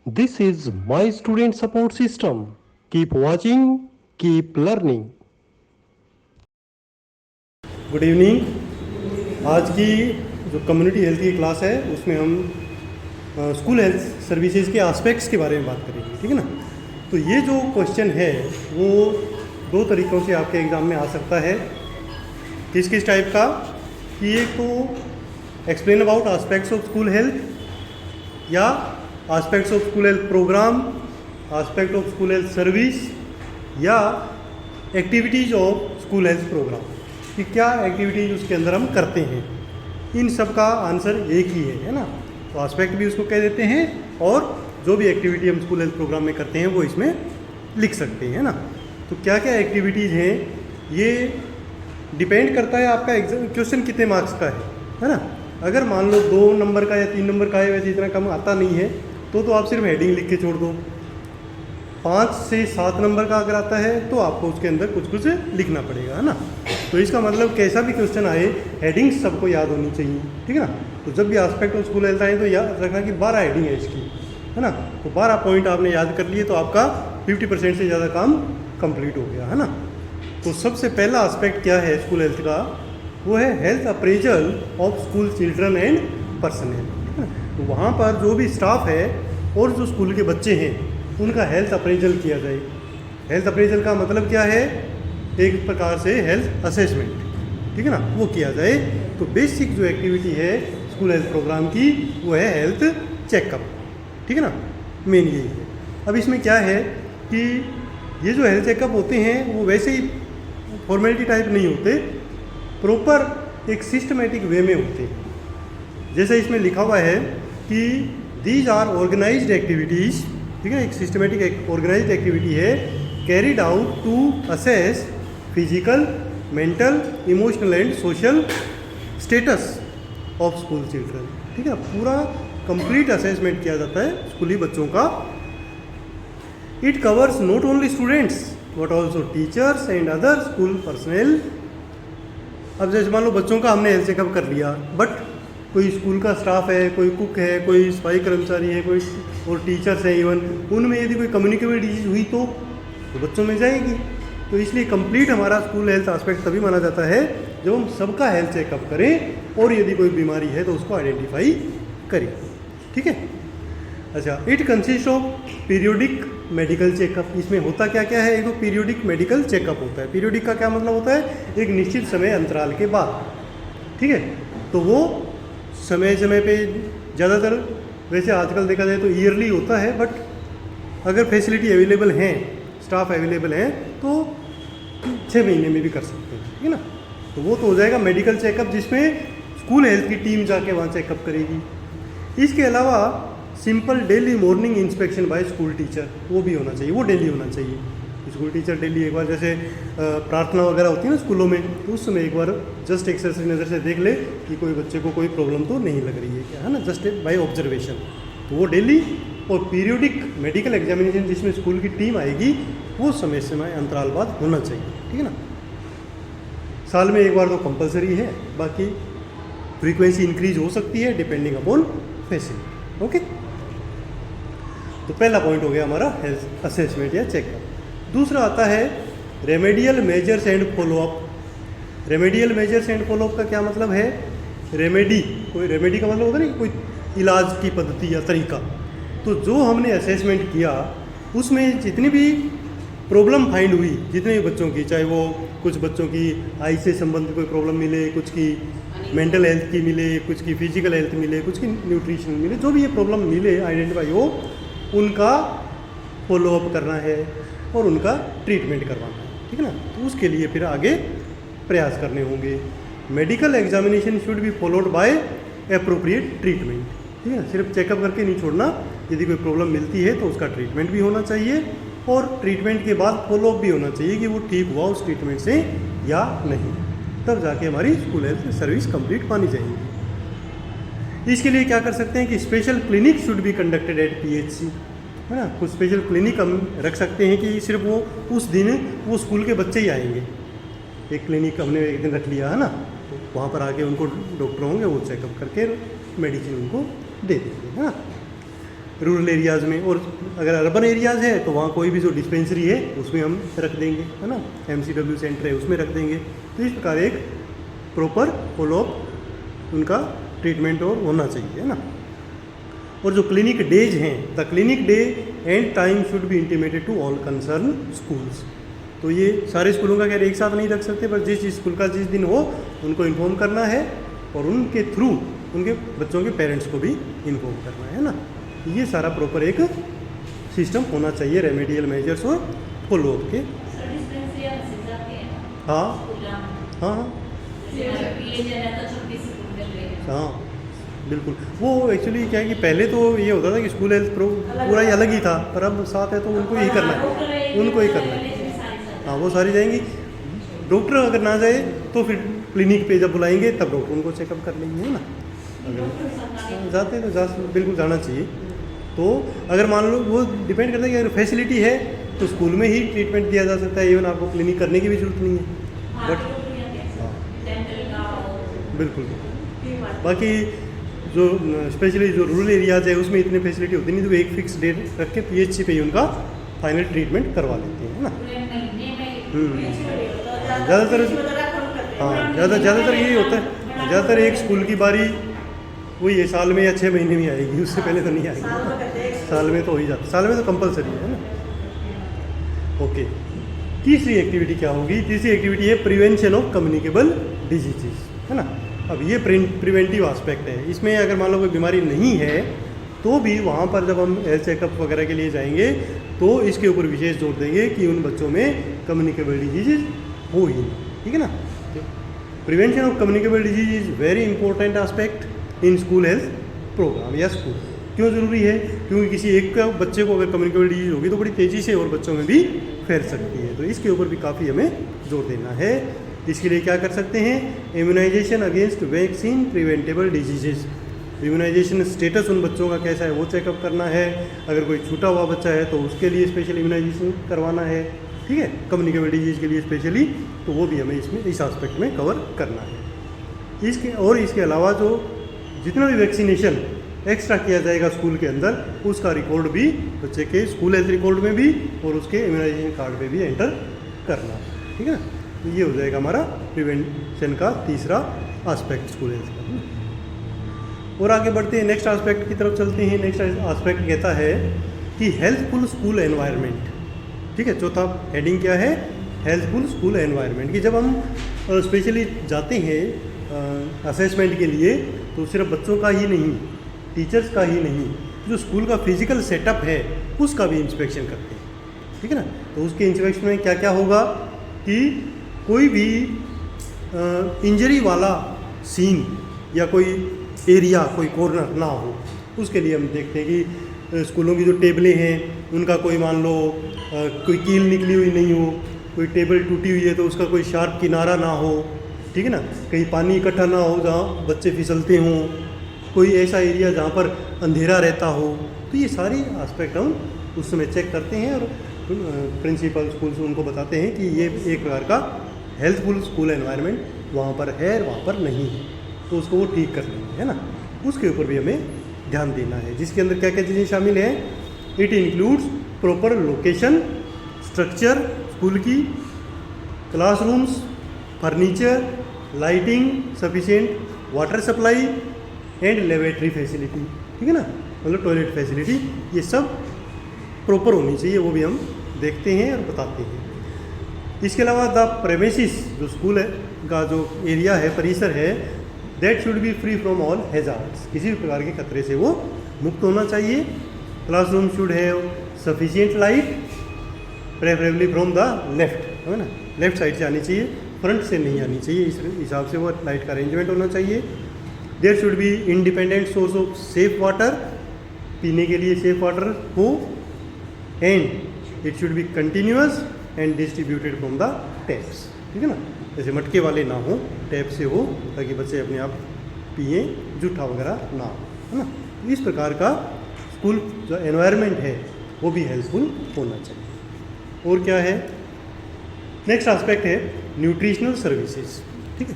This is my student support system. Keep watching, keep learning. Good evening. आज की जो community health की class है उसमें हम स्कूल हेल्थ सर्विसेज के एस्पेक्ट्स के बारे में बात करेंगे, ठीक है ना। तो ये जो क्वेश्चन है वो दो तरीक़ों से आपके एग्ज़ाम में आ सकता है। किस किस टाइप का कि एक तो explain about aspects of school health या aspects of school health programme, aspect of school health service या activities of school health programme, कि क्या एक्टिविटीज़ उसके अंदर हम करते हैं। इन सब का आंसर एक ही है ना। तो एस्पेक्ट भी उसको कह देते हैं और जो भी एक्टिविटी हम स्कूल हेल्थ प्रोग्राम में करते हैं वो इसमें लिख सकते हैं ना। तो क्या क्या एक्टिविटीज़ हैं ये डिपेंड करता है आपका एग्जाम क्वेश्चन कितने मार्क्स का है ना। अगर मान लो 2 नंबर का या 3 नंबर का है, वैसे इतना कम आता नहीं है तो आप सिर्फ हेडिंग लिख के छोड़ दो। 5 से 7 नंबर का अगर आता है तो आपको उसके अंदर कुछ कुछ लिखना पड़ेगा, है ना। तो इसका मतलब कैसा भी क्वेश्चन आए हेडिंग सबको याद होनी चाहिए, ठीक है ना। तो जब भी एस्पेक्ट ऑफ स्कूल हेल्थ आए तो याद रखना कि 12 हेडिंग है इसकी, है ना। तो 12 पॉइंट आपने याद कर लिए तो आपका 50% से ज़्यादा काम कंप्लीट हो गया, है ना। तो सबसे पहला एस्पेक्ट क्या है स्कूल हेल्थ का, वो है health appraisal of school children and personal, है ना। तो वहाँ पर जो भी स्टाफ है और जो स्कूल के बच्चे हैं उनका हेल्थ अप्रेजल किया जाए। हेल्थ अप्रेजल का मतलब क्या है, एक प्रकार से हेल्थ असेसमेंट, ठीक है ना, वो किया जाए। तो बेसिक जो एक्टिविटी है स्कूल हेल्थ प्रोग्राम की वो है हेल्थ चेकअप, ठीक है ना, मेन यही है। अब इसमें क्या है कि ये जो हेल्थ चेकअप होते हैं वो वैसे ही फॉर्मेलिटी टाइप नहीं होते, प्रॉपर एक सिस्टमेटिक वे में होते हैं। जैसे इसमें लिखा हुआ है कि दीज आर ऑर्गेनाइज्ड एक्टिविटीज़, ठीक है, एक सिस्टमेटिक ऑर्गेनाइज्ड एक्टिविटी है carried out to assess physical, mental, emotional and social status of school children, ठीक है। पूरा कंप्लीट असेसमेंट किया जाता है स्कूली बच्चों का। It covers not only students but also teachers and other school personal. अब जैसे मान लो बच्चों का हमने हेल्थ चेकअप कर लिया, बट कोई स्कूल का स्टाफ है, कोई कुक है, कोई सफाई कर्मचारी है, कोई और टीचर्स हैं इवन, उनमें यदि कोई कम्युनिकेबल डिजीज हुई तो बच्चों में जाएगी। तो इसलिए कंप्लीट हमारा स्कूल हेल्थ एस्पेक्ट तभी माना जाता है जब हम सबका हेल्थ चेकअप करें और यदि कोई बीमारी है तो उसको आइडेंटिफाई करें, ठीक है। अच्छा, it consist of periodic medical checkup. इसमें होता क्या क्या है, एक तो पीरियोडिक मेडिकल चेकअप होता है। पीरियोडिक का क्या मतलब होता है, एक निश्चित समय अंतराल के बाद, ठीक है। तो वो समय समय पे ज़्यादातर वैसे आजकल देखा जाए तो ईयरली होता है, बट अगर फैसिलिटी अवेलेबल हैं, स्टाफ अवेलेबल हैं तो 6 महीने में भी कर सकते हैं, ठीक है ना। तो वो तो हो जाएगा मेडिकल चेकअप जिसमें स्कूल हेल्थ की टीम जाके वहाँ चेकअप करेगी। इसके अलावा simple daily morning inspection by school teacher, वो भी होना चाहिए, वो डेली होना चाहिए। स्कूल टीचर डेली एक बार, जैसे प्रार्थना वगैरह होती है ना स्कूलों में, तो उस समय एक बार जस्ट एक नज़र से देख ले कि कोई बच्चे को कोई प्रॉब्लम तो नहीं लग रही है क्या, है ना, जस्ट बाय ऑब्जर्वेशन। तो वो डेली, और पीरियोडिक मेडिकल एग्जामिनेशन जिसमें स्कूल की टीम आएगी वो समय समय अंतराल बाद होना चाहिए, ठीक है ना। साल में एक बार तो कंपलसरी है, बाकी फ्रीक्वेंसी इंक्रीज हो सकती है डिपेंडिंग अपॉन फैसिलिटी, ओके। तो पहला पॉइंट हो गया हमारा हेल्थ असेसमेंट या चेकअप। दूसरा आता है remedial measures and follow up. Remedial measures and follow up का क्या मतलब है, रेमेडी, कोई रेमेडी का मतलब होता है ना कोई इलाज की पद्धति या तरीका। तो जो हमने असेसमेंट किया उसमें जितनी भी प्रॉब्लम फाइंड हुई, जितने भी बच्चों की, चाहे वो कुछ बच्चों की आई से संबंधित कोई प्रॉब्लम मिले, कुछ की मेंटल हेल्थ की मिले, कुछ की फिजिकल हेल्थ मिले, कुछ की न्यूट्रिशन मिले, जो भी ये प्रॉब्लम मिले आइडेंटिफाई हो, उनका फॉलोअप करना है और उनका ट्रीटमेंट करवाना है, ठीक है ना। तो उसके लिए फिर आगे प्रयास करने होंगे। Medical examination should be followed by appropriate treatment, ठीक है। सिर्फ चेकअप करके नहीं छोड़ना, यदि कोई प्रॉब्लम मिलती है तो उसका ट्रीटमेंट भी होना चाहिए और ट्रीटमेंट के बाद फॉलोअप भी होना चाहिए कि वो ठीक हुआ उस ट्रीटमेंट से या नहीं, तब जाके हमारी स्कूल हेल्थ सर्विस कंप्लीट मानी जाएगी। इसके लिए क्या कर सकते हैं कि special clinic should be conducted at PHC, है ना। कुछ स्पेशल क्लिनिक हम रख सकते हैं कि सिर्फ वो उस दिन वो स्कूल के बच्चे ही आएंगे। एक क्लिनिक हमने एक दिन रख लिया, है ना, तो वहाँ पर आके उनको डॉक्टर होंगे वो चेकअप करके मेडिसिन उनको दे देंगे, है ना। रूरल एरियाज़ में, और अगर अर्बन एरियाज़ है तो वहाँ कोई भी जो डिस्पेंसरी है उसमें हम रख देंगे, है ना, MCW सेंटर है उसमें रख देंगे। तो इस प्रकार एक प्रॉपर फॉलोअप उनका ट्रीटमेंट और होना चाहिए, है ना। और जो क्लिनिक डेज हैं, the clinic day and time should be intimated to all concern schools. तो ये सारे स्कूलों का खैर एक साथ नहीं रख सकते, पर जिस स्कूल का जिस दिन हो उनको इन्फॉर्म करना है और उनके थ्रू उनके बच्चों के पेरेंट्स को भी इन्फॉर्म करना है ना। ये सारा प्रॉपर एक सिस्टम होना चाहिए रेमेडियल मेजर्स और फॉलोअप के। हाँ हाँ हाँ बिल्कुल। वो एक्चुअली क्या है कि पहले तो ये होता था कि स्कूल हेल्थ पूरा ही अलग ही था, पर अब साथ है तो उनको यही करना है, उनको ही करना है। हाँ वो सारी जाएंगी। डॉक्टर अगर ना जाए तो फिर क्लिनिक पे जब बुलाएंगे तब डॉक्टर उनको चेकअप कर लेंगे, है ना। अगर जाते हैं तो बिल्कुल जाना चाहिए। तो अगर मान लो वो डिपेंड करता है कि अगर फैसिलिटी है तो स्कूल में ही ट्रीटमेंट दिया जा सकता है, इवन आपको क्लिनिक करने की भी जरूरत नहीं है। बट बिल्कुल बाकी जो स्पेशली जो रूरल एरियाज है उसमें इतनी फैसिलिटी होती नहीं, तो एक फिक्स डेट रख के PHC पे ही उनका फाइनल ट्रीटमेंट करवा लेते हैं, है ना। ज़्यादातर हाँ ज़्यादातर यही होता है। ज़्यादातर एक स्कूल की बारी वही है, साल में या 6 महीने में आएगी, उससे पहले तो नहीं आएगी। साल में तो हो ही जाता, साल में तो कंपलसरी है ना। ओके, तीसरी एक्टिविटी क्या होगी? तीसरी एक्टिविटी है प्रिवेंशन ऑफ कम्युनिकेबल डिजीजेस, है ना। अब ये प्रिवेंटिव एस्पेक्ट है। इसमें अगर मान लो कोई बीमारी नहीं है तो भी वहाँ पर जब हम हेल्थ चेकअप वगैरह के लिए जाएंगे तो इसके ऊपर विशेष जोर देंगे कि उन बच्चों में कम्युनिकेबल डिजीज हो ही नहीं, ठीक है ना। Prevention of communicable disease is very important aspect in school health programme या स्कूल। क्यों ज़रूरी है? क्योंकि किसी एक का बच्चे को अगर कम्युनिकेबल डिजीज होगी तो बड़ी तेज़ी से और बच्चों में भी फैल सकती है, तो इसके ऊपर भी काफ़ी हमें जोर देना है। इसके लिए क्या कर सकते हैं? Immunisation against vaccine preventable diseases. Immunisation status उन बच्चों का कैसा है वो चेकअप करना है। अगर कोई छूटा हुआ बच्चा है तो उसके लिए स्पेशल इम्यूनाइजेशन करवाना है, ठीक है, कम्युनिकेबल डिजीज के लिए स्पेशली, तो वो भी हमें इसमें इस एस्पेक्ट में कवर करना है। इसके अलावा जो जितना भी वैक्सीनेशन एक्स्ट्रा किया जाएगा स्कूल के अंदर उसका रिकॉर्ड भी बच्चे के स्कूल हेल्थ रिकॉर्ड में भी और उसके इम्यूनाइजेशन कार्ड पे भी एंटर करना, ठीक है ना। तो ये हो जाएगा हमारा प्रिवेंशन का तीसरा एस्पेक्ट स्कूल हेल्थ का। और आगे बढ़ते हैं, नेक्स्ट एस्पेक्ट की तरफ चलते हैं। नेक्स्ट एस्पेक्ट कहता है कि हेल्थफुल स्कूल एनवायरनमेंट, ठीक है। चौथा हेडिंग क्या है? Healthful school environment. कि जब हम स्पेशली जाते हैं असेसमेंट के लिए तो सिर्फ बच्चों का ही नहीं, टीचर्स का ही नहीं, जो स्कूल का फिजिकल सेटअप है उसका भी इंस्पेक्शन करते हैं, ठीक है ना। तो उसके इंस्पेक्शन में क्या क्या होगा कि कोई भी इंजरी वाला सीन या कोई एरिया, कोई कॉर्नर ना हो, उसके लिए हम देखते हैं कि स्कूलों की जो टेबलें हैं उनका कोई मान लो कोई कील निकली हुई नहीं हो, कोई टेबल टूटी हुई है तो उसका कोई शार्प किनारा ना हो, ठीक है ना। कहीं पानी इकट्ठा ना हो जहाँ बच्चे फिसलते हों, कोई ऐसा एरिया जहाँ पर अंधेरा रहता हो। तो ये सारी एस्पेक्ट हम उस समय चेक करते हैं और प्रिंसिपल स्कूल से उनको बताते हैं कि ये एक प्रकार का हेल्थफुल स्कूल एनवायरनमेंट वहाँ पर है और वहाँ पर नहीं है, तो उसको वो ठीक कर लेंगे, है ना। उसके ऊपर भी हमें ध्यान देना है, जिसके अंदर क्या क्या चीज़ें शामिल हैं। It includes proper location, structure school की, classrooms, furniture, lighting, sufficient water supply and laboratory facility, ठीक है ना, मतलब टॉयलेट फैसिलिटी, ये सब प्रॉपर होनी चाहिए, वो भी हम देखते हैं और बताते हैं। इसके अलावा द प्रेमिसिस, जो स्कूल है का जो एरिया है, परिसर है, that should be free from all hazards, किसी भी प्रकार के खतरे से वो मुक्त होना चाहिए। Classroom should have sufficient light, preferably from the left, है ना, लेफ्ट साइड से आनी चाहिए, फ्रंट से नहीं आनी चाहिए, इस हिसाब से वो लाइट का अरेंजमेंट होना चाहिए। There should be independent source of safe water, पीने के लिए सेफ वाटर हो, and it should be continuous and distributed from the taps, ठीक है ना, जैसे मटके वाले ना हो, टैप से हो, ताकि बच्चे अपने आप पिए, जूठा वगैरह ना हो, है ना। इस प्रकार का स्कूल जो एनवायरनमेंट है वो भी हेल्पफुल होना चाहिए। और क्या है? नेक्स्ट एस्पेक्ट है न्यूट्रिशनल सर्विसेज, ठीक है।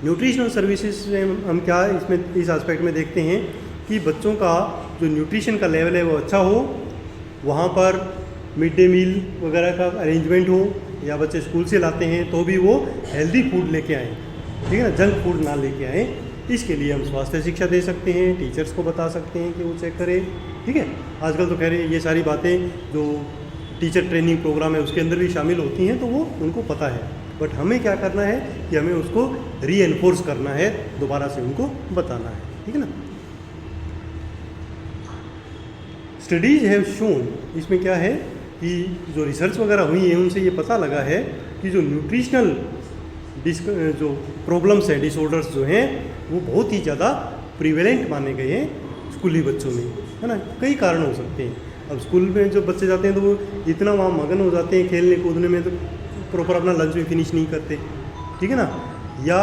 न्यूट्रिशनल सर्विसेज में हम क्या इसमें इस एस्पेक्ट में देखते हैं कि बच्चों का जो न्यूट्रिशन का लेवल है वो अच्छा हो, वहाँ पर मिड डे मील वगैरह का अरेंजमेंट हो, या बच्चे स्कूल से लाते हैं तो भी वो हेल्दी फूड लेके आएँ, ठीक है ना, जंक फूड ना लेके आएँ। इसके लिए हम स्वास्थ्य शिक्षा दे सकते हैं, टीचर्स को बता सकते हैं कि वो चेक करें, ठीक है। आजकल तो कह रहे हैं ये सारी बातें जो टीचर ट्रेनिंग प्रोग्राम है उसके अंदर भी शामिल होती हैं, तो वो उनको पता है, बट हमें क्या करना है कि हमें उसको रीएनफोर्स करना है, दोबारा से उनको बताना है, ठीक है ना। स्टडीज हैव शोन, इसमें क्या है कि जो रिसर्च वगैरह हुई है उनसे ये पता लगा है कि जो न्यूट्रिशनल जो प्रॉब्लम्स हैं, डिसऑर्डर्स जो हैं, वो बहुत ही ज़्यादा प्रिवेलेंट माने गए हैं स्कूली बच्चों में, है ना। कई कारण हो सकते हैं। अब स्कूल में जो बच्चे जाते हैं तो वो इतना वहाँ मगन हो जाते हैं खेलने कूदने में, तो प्रॉपर अपना लंच भी फिनिश नहीं करते, ठीक है ना। या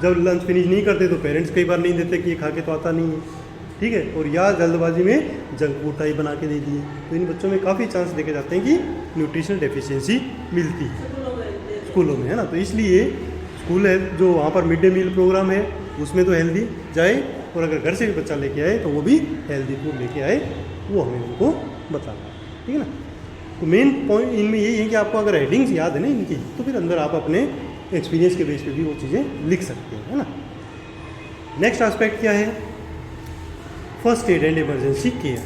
जब लंच फिनिश नहीं करते तो पेरेंट्स कई बार नहीं देते कि ये खा के तो आता नहीं है, ठीक है। और या जल्दबाजी में जंक फूड टाइप बना के दे दिए, तो इन बच्चों में काफ़ी चांस देखे जाते हैं कि न्यूट्रिशनल डेफिशिएंसी मिलती है स्कूलों में, है ना। तो इसलिए स्कूल है जो वहाँ पर मिड डे मील प्रोग्राम है उसमें तो हेल्दी जाए, और अगर घर से भी बच्चा लेके आए तो वो भी हेल्दी फूड लेके आए, वो हमें उनको बताना है, ठीक है ना। तो मेन पॉइंट इनमें यही है कि आपको अगर हेडिंग्स याद है ना इनकी, तो फिर अंदर आप अपने एक्सपीरियंस के बेस पे भी वो चीज़ें लिख सकते हैं, है ना। नेक्स्ट एस्पेक्ट क्या है, first aid and emergency care,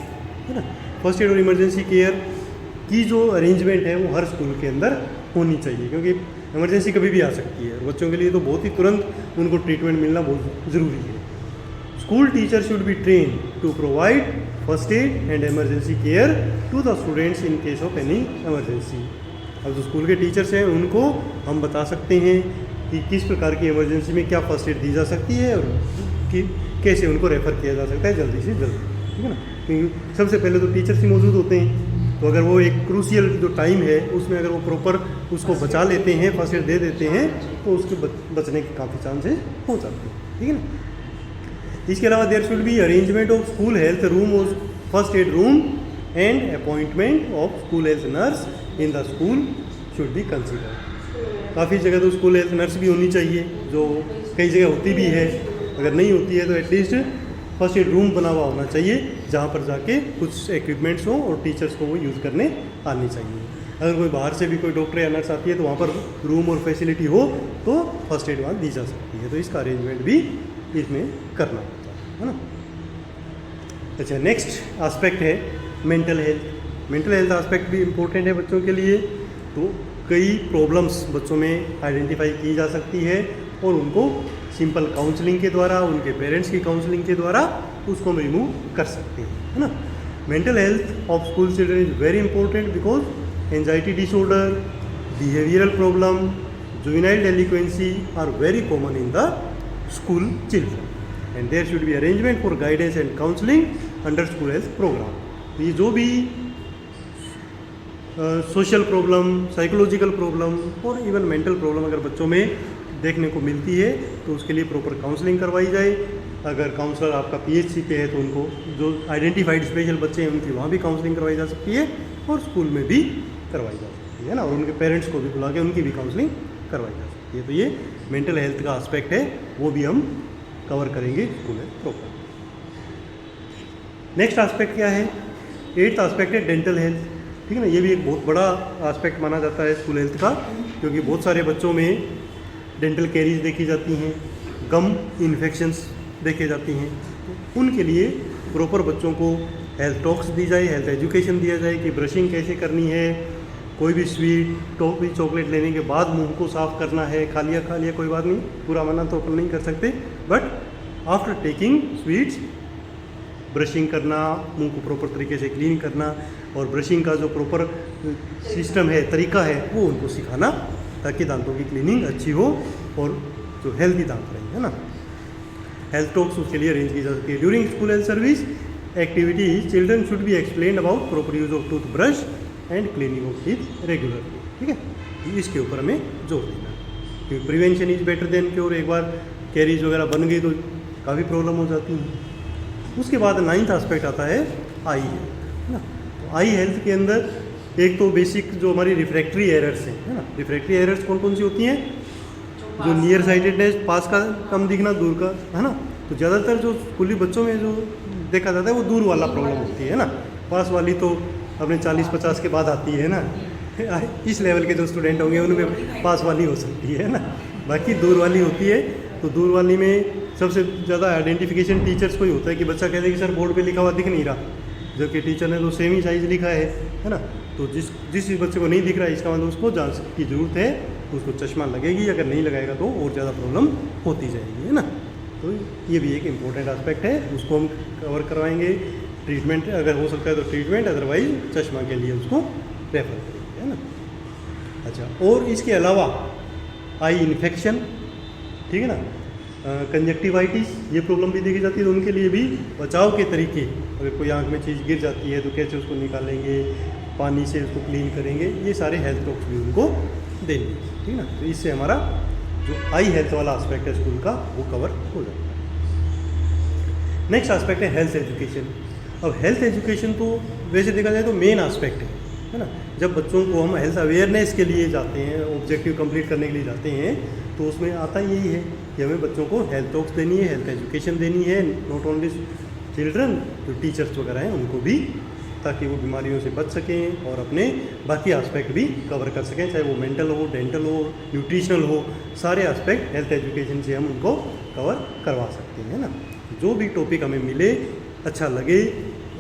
है ना। फर्स्ट एड और इमरजेंसी केयर की जो अरेंजमेंट है वो हर स्कूल के अंदर होनी चाहिए, क्योंकि इमरजेंसी कभी भी आ सकती है। बच्चों के लिए तो बहुत ही तुरंत उनको ट्रीटमेंट मिलना बहुत ज़रूरी है। School teacher should be train to provide first aid and emergency care to the students in case of any emergency. अब जो स्कूल के टीचर्स हैं उनको हम बता सकते हैं कि किस प्रकार की इमरजेंसी में क्या फर्स्ट एड दी जा सकती है और कि कैसे उनको रेफ़र किया जा सकता है जल्दी से जल्दी, ठीक है ना। क्योंकि सबसे पहले तो टीचर्स ही मौजूद होते हैं, तो अगर वो एक क्रूशियल जो टाइम है उसमें अगर वो प्रॉपर उसको बचा लेते हैं, फर्स्ट एड दे देते हैं, तो उसके बचने के काफ़ी चांसेस हो जाते हैं, ठीक है ना। इसके अलावा there should be arrangement of school health room और first aid room and appointment of school health nurse in the school should be considered. काफ़ी जगह तो स्कूल हेल्थ नर्स भी होनी चाहिए, जो कई जगह होती भी है, अगर नहीं होती है तो एटलीस्ट फर्स्ट एड रूम बना हुआ होना चाहिए, जहाँ पर जाके कुछ इक्विपमेंट्स हों और टीचर्स को वो यूज़ करने आनी चाहिए। अगर कोई बाहर से भी कोई डॉक्टर या नर्स आती है तो वहाँ पर रूम और फैसिलिटी हो तो फर्स्ट एड वहाँ दी जा सकती है, तो इसका अरेंजमेंट भी इसमें करना होता है ना। अच्छा, नेक्स्ट एस्पेक्ट है mental health. Mental health aspect भी इम्पोर्टेंट है बच्चों के लिए। तो कई प्रॉब्लम्स बच्चों में आइडेंटिफाई की जा सकती है और उनको सिंपल काउंसलिंग के द्वारा, उनके पेरेंट्स की काउंसलिंग के द्वारा उसको हम रिमूव कर सकते हैं, है ना। Mental health of school children is very important because anxiety disorder, behavioural problem, juvenile delinquency are very common in the school children and there should be arrangement for guidance and counselling under school health programme. ये जो भी social problem, psychological problem और even mental problem अगर बच्चों में देखने को मिलती है तो उसके लिए प्रॉपर काउंसलिंग करवाई जाए। अगर काउंसलर आपका पीएचसी पे है तो उनको जो आइडेंटिफाइड स्पेशल बच्चे हैं उनकी वहाँ भी काउंसलिंग करवाई जा सकती है और स्कूल में भी करवाई जा सकती है ना, और उनके पेरेंट्स को भी बुला के उनकी भी काउंसलिंग करवाई जा सकती है। तो ये मेंटल हेल्थ का एस्पेक्ट है, वो भी हम कवर करेंगे school health programme. Next aspect क्या है, 8th एस्पेक्ट है डेंटल हेल्थ, ठीक है ना। ये भी एक बहुत बड़ा एस्पेक्ट माना जाता है स्कूल हेल्थ का, क्योंकि बहुत सारे बच्चों में डेंटल कैरीज देखी जाती हैं, गम इन्फेक्शंस देखे जाती हैं। तो उनके लिए प्रॉपर बच्चों को हेल्थ टॉक्स दी जाए, हेल्थ एजुकेशन दिया जाए कि ब्रशिंग कैसे करनी है, कोई भी स्वीट, टॉफी, चॉकलेट लेने के बाद मुंह को साफ़ करना है। खा लिया कोई बात नहीं, पूरा मना तो अपन नहीं कर सकते, but after taking sweets brushing करना, मुंह को प्रॉपर तरीके से क्लीन करना और ब्रशिंग का जो प्रॉपर सिस्टम है, तरीका है, वो उनको सिखाना ताकि दांतों की क्लीनिंग अच्छी हो और जो हेल्दी दांत रहें, है ना। हेल्थ टॉक्स उसके लिए अरेंज की जा सकती है। During school health service activity children should B explain about proper use of tooth brush and cleaning of teeth regularly, ठीक है। इसके ऊपर हमें जोर देना, क्योंकि prevention is better than cure. एक बार कैरीज वगैरह बन गई तो काफ़ी प्रॉब्लम हो जाती है। उसके बाद 9th एस्पेक्ट आता है आई हेल्थ, है ना। तो आई हेल्थ के अंदर एक तो बेसिक जो हमारी रिफ्रैक्टरी एरर्स हैं, है ना। रिफ्रैक्टरी एरर्स कौन कौन सी होती हैं, जो नियर साइटेडनेस, पास का कम दिखना, दूर का, है ना। तो ज़्यादातर जो स्कूली बच्चों में जो देखा जाता है वो दूर वाला प्रॉब्लम होती है ना, पास वाली तो अपने 40-50 के बाद आती है ना। इस लेवल के जो स्टूडेंट होंगे उनमें पास वाली हो सकती है ना, बाकी दूर वाली होती है। तो दूर वाली में सबसे ज़्यादा आइडेंटिफिकेशन टीचर्स को ही होता है कि बच्चा कहते हैं कि सर बोर्ड पे लिखा हुआ दिख नहीं रहा, जबकि टीचर ने तो सेम ही साइज़ लिखा है ना। तो जिस बच्चे को नहीं दिख रहा है इसका मतलब उसको जांच की ज़रूरत है, उसको चश्मा लगेगी, अगर नहीं लगाएगा तो और ज़्यादा प्रॉब्लम होती जाएगी, है ना। तो ये भी एक इम्पोर्टेंट एस्पेक्ट है, उसको हम कवर करवाएंगे। ट्रीटमेंट अगर हो सकता है तो ट्रीटमेंट, अदरवाइज चश्मा के लिए उसको रेफर करेंगे, है ना। अच्छा, और इसके अलावा आई इन्फेक्शन, ठीक है ना, कंजक्टिवाइटिस, ये प्रॉब्लम भी देखी जाती है। तो उनके लिए भी बचाव के तरीके, अगर कोई आंख में चीज़ गिर जाती है तो कैसे उसको निकालेंगे, पानी से उसको क्लीन करेंगे, ये सारे हेल्थ टॉक्स भी उनको देंगे, ठीक है ना। तो इससे हमारा जो आई हेल्थ वाला एस्पेक्ट है स्कूल का वो कवर हो जाता है। नेक्स्ट एस्पेक्ट है हेल्थ एजुकेशन। अब हेल्थ एजुकेशन तो वैसे देखा जाए तो मेन एस्पेक्ट है ना। जब बच्चों को हम हेल्थ अवेयरनेस के लिए जाते हैं, ऑब्जेक्टिव कंप्लीट करने के लिए जाते हैं, तो उसमें आता यही है कि हमें बच्चों को हेल्थ टॉक्स देनी है, हेल्थ एजुकेशन देनी है, नॉट ओनली चिल्ड्रन, जो टीचर्स वगैरह हैं उनको भी, ताकि वो बीमारियों से बच सकें और अपने बाकी एस्पेक्ट भी कवर कर सकें, चाहे वो मेंटल हो, डेंटल हो, न्यूट्रिशनल हो, सारे एस्पेक्ट हेल्थ एजुकेशन से हम उनको कवर करवा सकते हैं, है ना। जो भी टॉपिक हमें मिले, अच्छा लगे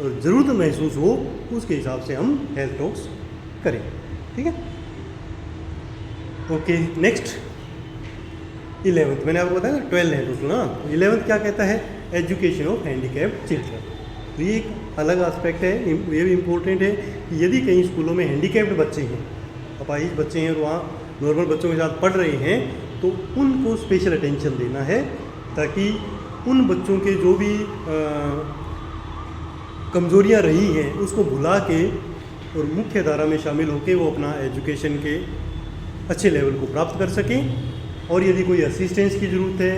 और ज़रूरत महसूस हो, उसके हिसाब से हम हेल्थ टॉक्स करें, ठीक है। ओके, नेक्स्ट 11th, मैंने आपको बताया 12 है टोटल ना। 11th क्या कहता है, एजुकेशन ऑफ हैंडीकैप्ड चिल्ड्रन। तो ये एक अलग एस्पेक्ट है, ये भी इम्पोर्टेंट है कि यदि कहीं स्कूलों में हैंडीकैप्ड बच्चे हैं, अपाहिज बच्चे हैं और वहाँ नॉर्मल बच्चों के साथ पढ़ रहे हैं, तो उनको स्पेशल अटेंशन देना है, ताकि उन बच्चों के जो भी कमज़ोरियाँ रही हैं उसको भुला के और मुख्य धारा में शामिल होकर वो अपना एजुकेशन के अच्छे लेवल को प्राप्त कर सकें। और यदि कोई असिस्टेंस की ज़रूरत है,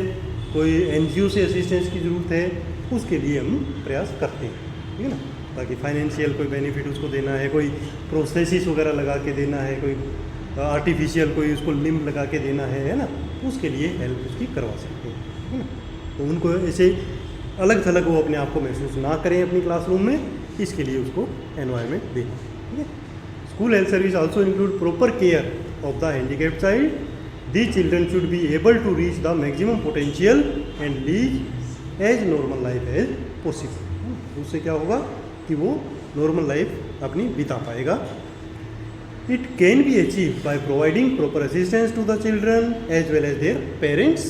कोई एनजीओ से असिस्टेंस की ज़रूरत है, उसके लिए हम प्रयास करते हैं, ठीक है ना। ताकि फाइनेंशियल कोई बेनिफिट उसको देना है, कोई प्रोस्थेसिस वगैरह लगा के देना है, कोई आर्टिफिशियल कोई उसको लिम्ब लगा के देना है ना, उसके लिए हेल्प उसकी करवा सकते हैं, है ना। तो उनको ऐसे अलग थलग वो अपने आप को महसूस ना करें अपनी क्लासरूम में, इसके लिए उसको एनवायरनमेंट देना, ठीक है। School health service also include proper care of the handicapped child. The children should be able to reach the maximum potential and lead as normal life as possible. उससे क्या होगा कि वो नॉर्मल लाइफ अपनी बिता पाएगा। It can be achieve by providing proper assistance to the children as well as their parents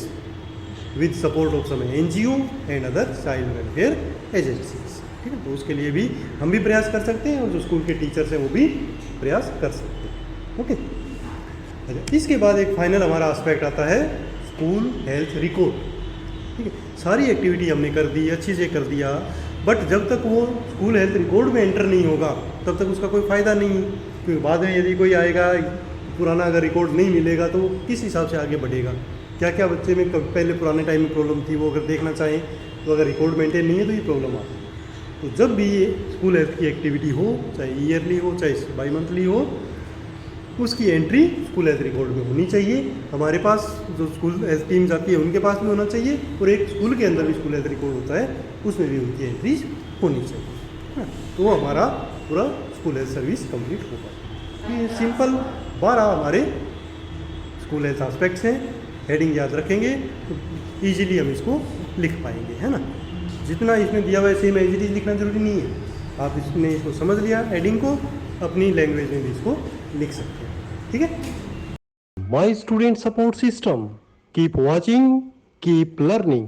with support of some NGO and other child welfare agencies, ठीक है। तो उसके लिए भी हम भी प्रयास कर सकते हैं और जो स्कूल के टीचर्स हैं वो भी प्रयास कर सकते हैं, ओके। अच्छा, इसके बाद एक फाइनल हमारा एस्पेक्ट आता है स्कूल हेल्थ रिकॉर्ड, ठीक है। सारी एक्टिविटी हमने कर दी, अच्छी से कर दिया, बट जब तक वो स्कूल हेल्थ रिकॉर्ड में एंटर नहीं होगा तब तक उसका कोई फ़ायदा नहीं है। क्योंकि बाद में यदि कोई आएगा पुराना अगर रिकॉर्ड नहीं मिलेगा तो वो किस हिसाब से आगे बढ़ेगा, क्या क्या बच्चे में पहले पुराने टाइम में प्रॉब्लम थी वो अगर देखना चाहें तो अगर रिकॉर्ड मेंटेन नहीं है तो ये प्रॉब्लम आती है। तो जब भी ये स्कूल हेल्थ की एक्टिविटी हो, चाहे ईयरली हो चाहे बाई मंथली हो, उसकी एंट्री स्कूल हेल्थ रिकॉर्ड में होनी चाहिए। हमारे पास जो स्कूल हेल्थ टीम जाती है उनके पास भी होना चाहिए, और एक स्कूल के अंदर भी स्कूल हेल्थ रिकॉर्ड होता है उसमें भी उनकी एंट्रीज होनी चाहिए, तो हमारा पूरा स्कूल हेल्थ सर्विस कंप्लीट होगा। ये सिंपल 12 हमारे स्कूल हेल्थ एस्पेक्ट्स हैं। हेडिंग याद रखेंगे तो ईजिली हम इसको लिख पाएंगे, है ना। जितना इसमें दिया हुआ है सेम एज इट इज लिखना जरूरी नहीं है, आप इसने इसको समझ लिया हेडिंग को, अपनी लैंग्वेज में भी इसको लिख सकते हैं, ठीक है। My student support system. Keep watching, keep learning.